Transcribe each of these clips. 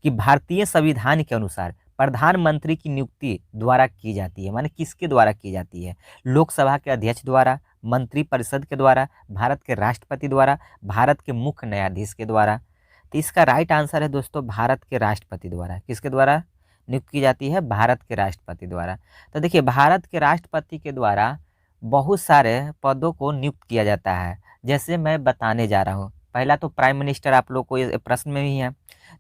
कि भारतीय संविधान के अनुसार प्रधानमंत्री की नियुक्ति द्वारा की जाती है, माने किसके द्वारा की जाती है? लोकसभा के अध्यक्ष द्वारा, मंत्रिपरिषद के द्वारा, भारत के राष्ट्रपति द्वारा, भारत के मुख्य न्यायाधीश के द्वारा। तो इसका राइट आंसर है दोस्तों भारत के राष्ट्रपति द्वारा। किसके द्वारा नियुक्त की जाती है? भारत के राष्ट्रपति द्वारा। तो देखिए, भारत के राष्ट्रपति के द्वारा बहुत सारे पदों को नियुक्त किया जाता है, जैसे मैं बताने जा रहा हूँ। पहला तो प्राइम मिनिस्टर, आप लोग को ये प्रश्न में भी है।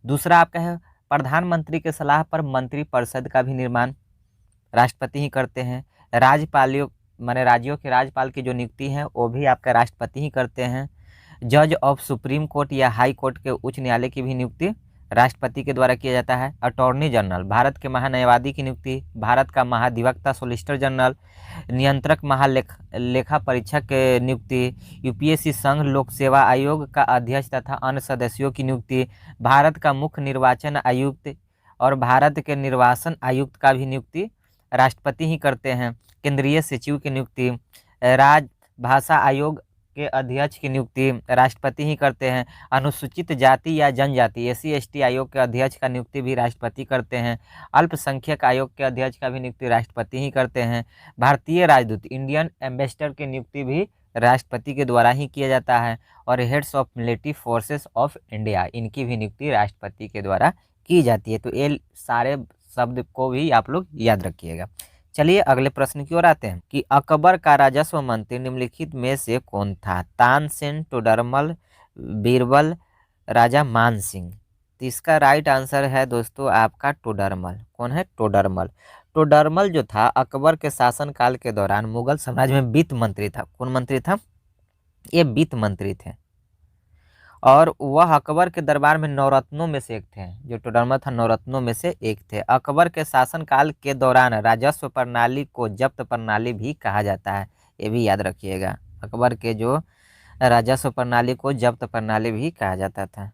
दूसरा आपका है प्रधानमंत्री के सलाह पर मंत्रिपरिषद का भी निर्माण राष्ट्रपति ही करते हैं। राज्यपालियों माने राज्यों के राज्यपाल की जो नियुक्ति है वो भी आपका राष्ट्रपति ही करते हैं। जज ऑफ सुप्रीम कोर्ट या हाई कोर्ट के उच्च न्यायालय की भी नियुक्ति राष्ट्रपति के द्वारा किया जाता है। अटॉर्नी जनरल, भारत के महान्यायवादी की नियुक्ति, भारत का महाधिवक्ता सोलिसिटर जनरल, नियंत्रक लेखा परीक्षक के नियुक्ति, यूपीएससी संघ लोक सेवा आयोग का अध्यक्ष तथा अन्य सदस्यों की नियुक्ति, भारत का मुख्य निर्वाचन आयुक्त और भारत के निर्वाचन आयुक्त का भी नियुक्ति राष्ट्रपति ही करते हैं। केंद्रीय सचिव की नियुक्ति, राजभाषा आयोग के अध्यक्ष की नियुक्ति राष्ट्रपति ही करते हैं। अनुसूचित जाति या जनजाति एससी एसटी आयोग के अध्यक्ष का नियुक्ति भी राष्ट्रपति करते हैं। अल्पसंख्यक आयोग के अध्यक्ष का भी नियुक्ति राष्ट्रपति ही करते हैं। भारतीय राजदूत इंडियन एम्बेसडर की नियुक्ति भी राष्ट्रपति के द्वारा ही किया जाता है। और heads of military forces of India, इनकी भी नियुक्ति राष्ट्रपति के द्वारा की जाती है। तो ये सारे शब्द को भी आप लोग याद रखिएगा। चलिए अगले प्रश्न की ओर आते हैं कि अकबर का राजस्व मंत्री निम्नलिखित में से कौन था? तानसेन, टोडरमल, बीरबल, राजा मान सिंह। तो इसका राइट आंसर है दोस्तों आपका टोडरमल। कौन है? टोडरमल। टोडरमल जो था अकबर के शासनकाल के दौरान मुगल साम्राज्य में वित्त मंत्री था। कौन मंत्री था? ये वित्त मंत्री थे और वह अकबर के दरबार में नवरत्नों में से एक थे। जो टोडरमल था नवरत्नों में से एक थे। अकबर के शासनकाल के दौरान राजस्व प्रणाली को जब्त प्रणाली भी कहा जाता है, ये भी याद रखिएगा। अकबर के जो राजस्व प्रणाली को जब्त प्रणाली भी कहा जाता था।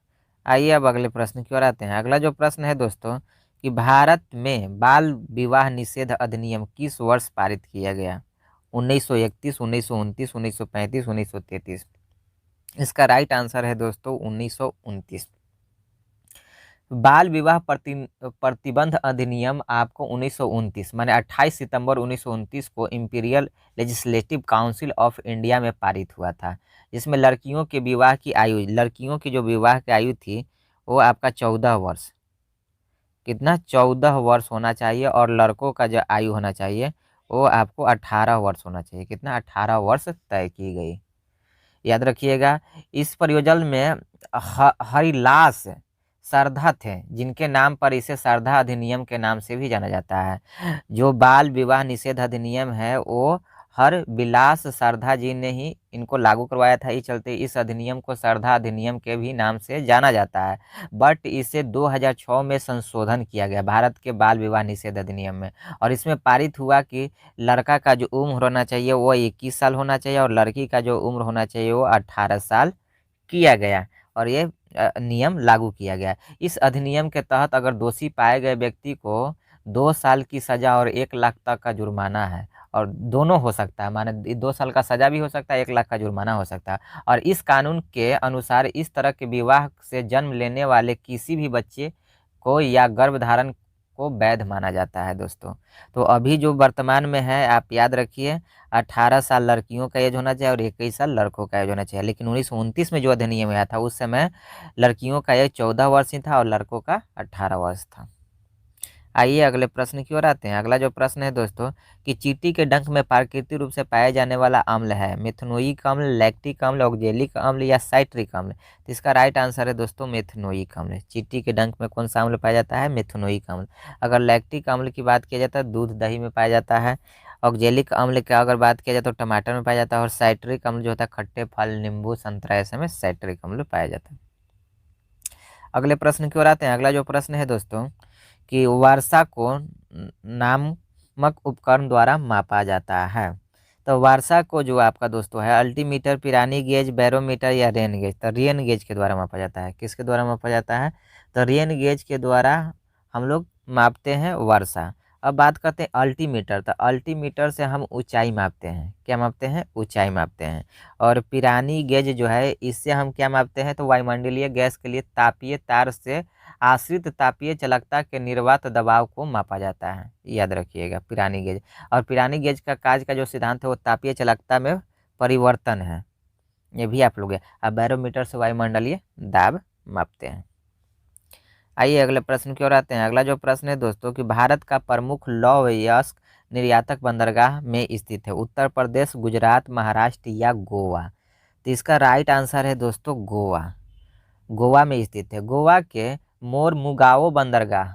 आइए अब अगले प्रश्न की ओर आते हैं। अगला जो प्रश्न है दोस्तों कि भारत में बाल विवाह निषेध अधिनियम किस वर्ष पारित किया गया? 1931, 1929, 1935, 1933। इसका राइट आंसर है दोस्तों 1929। बाल विवाह प्रतिबंध अधिनियम आपको 1929 माने 28 सितंबर 1929 को imperial legislative council of India में पारित हुआ था, जिसमें लड़कियों के विवाह की आयु, लड़कियों की जो विवाह की आयु थी वो आपका 14 वर्ष, कितना 14 वर्ष होना चाहिए, और लड़कों का जो आयु होना चाहिए वो आपको 18 वर्ष होना चाहिए। कितना? 18 वर्ष तय की गई, याद रखिएगा। इस परियोजना में हरिलास सरधा थे, जिनके नाम पर इसे सरधा अधिनियम के नाम से भी जाना जाता है। जो बाल विवाह निषेध अधिनियम है वो हर विलास सरधा जी ने ही इनको लागू करवाया था। इस चलते इस अधिनियम को सरधा अधिनियम के भी नाम से जाना जाता है। बट इसे 2006 में संशोधन किया गया भारत के बाल विवाह निषेध अधिनियम में, और इसमें पारित हुआ कि लड़का का जो उम्र होना चाहिए वो 21 साल होना चाहिए और लड़की का जो उम्र होना चाहिए वो 18 साल किया गया, और ये नियम लागू किया गया। इस अधिनियम के तहत अगर दोषी पाए गए व्यक्ति को 2 साल की सजा और 1 लाख तक का जुर्माना है, और दोनों हो सकता है, माने 2 साल का सजा भी हो सकता है, 1 लाख का जुर्माना हो सकता है। और इस कानून के अनुसार इस तरह के विवाह से जन्म लेने वाले किसी भी बच्चे को या गर्भधारण को वैध माना जाता है दोस्तों। तो अभी जो वर्तमान में है आप याद रखिए, 18 साल लड़कियों का एज होना चाहिए और 21 साल लड़कों का एज होना चाहिए। लेकिन 1929 में जो अधिनियम आया था उस समय लड़कियों का एज 14 वर्ष ही था और लड़कों का 18 वर्ष था। आइए अगले प्रश्न की ओर आते हैं। अगला जो प्रश्न है दोस्तों कि चींटी के डंक में प्राकृतिक रूप से पाया जाने वाला अम्ल है मेथनोइक अम्ल, लैक्टिक अम्ल, ऑक्जेलिक अम्ल या साइट्रिक अम्ल। तो इसका राइट आंसर है दोस्तों मेथनोइक अम्ल। चींटी के डंक में कौन सा अम्ल पाया जाता है? मेथनोइक अम्ल। अगर लैक्टिक अम्ल की बात किया जाता है दूध दही में पाया जाता है। ऑक्जेलिक अम्ल की अगर बात किया जाए तो टमाटर में पाया जाता है। और साइट्रिक अम्ल जो होता है खट्टे फल, नींबू, संतरा, ऐसे में साइट्रिक अम्ल पाया जाता है। अगले प्रश्न की ओर आते हैं। अगला जो प्रश्न है दोस्तों कि वर्षा को नामक उपकरण द्वारा मापा जाता है। तो वर्षा को जो आपका दोस्तों है अल्टीमीटर, पिरानी गेज, बैरोमीटर या रेन गेज। तो रेन गेज के द्वारा मापा जाता है। किसके द्वारा मापा जाता है? तो रेन गेज के द्वारा हम लोग मापते हैं वर्षा। अब बात करते हैं अल्टीमीटर। तो अल्टीमीटर से हम ऊंचाई मापते हैं। क्या मापते हैं? ऊंचाई मापते हैं। और पिरानी गेज जो है इससे हम क्या मापते हैं? तो वायुमंडलीय गैस के लिए तापीय तार से आश्रित तापीय चालकता के निर्वात दबाव को मापा जाता है, याद रखिएगा पिरानी गेज। और पिरानी गेज का काज का जो सिद्धांत है वो तापीय चालकता में परिवर्तन है, ये भी आप लोग अब बैरोमीटर से वायुमंडलीय दाब मापते हैं। आइए अगले प्रश्न की ओर आते हैं। अगला जो प्रश्न है दोस्तों कि भारत का प्रमुख लौह अयस्क निर्यातक बंदरगाह में स्थित है, उत्तर प्रदेश, गुजरात, महाराष्ट्र या गोवा। तो इसका राइट आंसर है दोस्तों गोवा, गोवा में स्थित है। गोवा के मोरमुगाओ बंदरगाह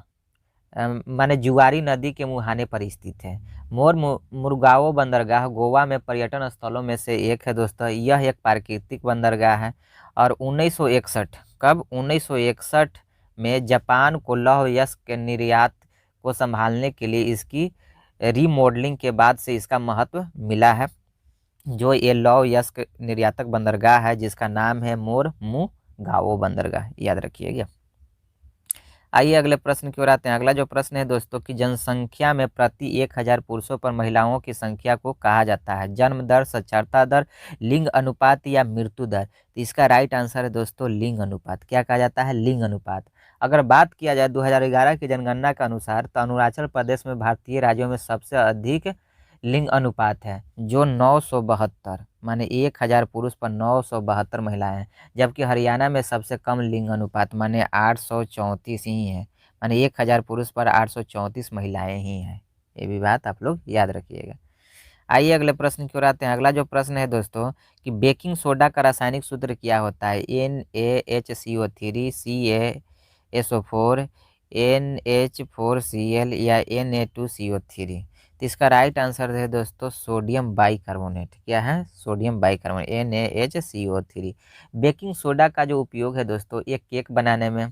माने जुआरी नदी के मुहाने पर स्थित है। मुरगाओ बंदरगाह गोवा में पर्यटन स्थलों में से एक है दोस्तों। यह एक प्राकृतिक बंदरगाह है और 1961 कब 1961 में जापान को लौह अयस्क के निर्यात को संभालने के लिए इसकी रीमॉडलिंग के बाद से इसका महत्व मिला है। जो ये लौह अयस्क निर्यातक बंदरगाह है जिसका नाम है मोरमुगाओ बंदरगाह, याद रखिएगा। आइए अगले प्रश्न की ओर आते हैं। अगला जो प्रश्न है दोस्तों कि जनसंख्या में प्रति 1000 पुरुषों पर महिलाओं की संख्या को कहा जाता है, जन्म दर, साक्षरता दर, लिंग अनुपात या मृत्यु दर। तो इसका राइट आंसर है दोस्तों लिंग अनुपात। क्या कहा जाता है? लिंग अनुपात। अगर बात किया जाए 2011 की जनगणना के अनुसार तो अरुणाचल प्रदेश में भारतीय राज्यों में सबसे अधिक लिंग अनुपात है जो 972 माने 1000 पुरुष पर 972 महिलाएं हैं, जबकि हरियाणा में सबसे कम लिंग अनुपात माने 834 ही है, माने 1000 पुरुष पर 834 महिलाएं ही हैं। ये भी बात आप लोग याद रखिएगा। आइए अगले प्रश्न की ओर आते हैं। अगला जो प्रश्न है दोस्तों कि बेकिंग सोडा का रासायनिक सूत्र क्या होता है, NaHCO3, CaSO4, NH4Cl या Na2CO3। तो इसका राइट आंसर है दोस्तों सोडियम बाइकार्बोनेट। क्या है? Sodium bicarbonate, NaHCO3। Baking soda का जो उपयोग है दोस्तों एक केक बनाने में,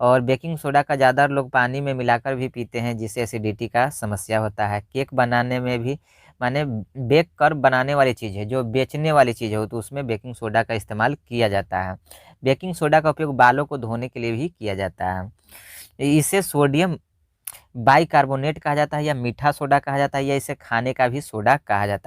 और बेकिंग सोडा का ज़्यादा लोग पानी में मिलाकर भी पीते हैं जिससे एसिडिटी का समस्या होता है। केक बनाने में भी माने बेक कर बनाने वाली चीज़ है, जो बेचने वाली चीज़ हो तो उसमें बेकिंग सोडा का इस्तेमाल किया जाता है। बेकिंग सोडा का उपयोग बालों को धोने के लिए भी किया जाता है। इसे सोडियम बाइकार्बोनेट कहा जाता है या मीठा सोडा कहा जाता है या इसे खाने का भी सोडा कहा जाता है।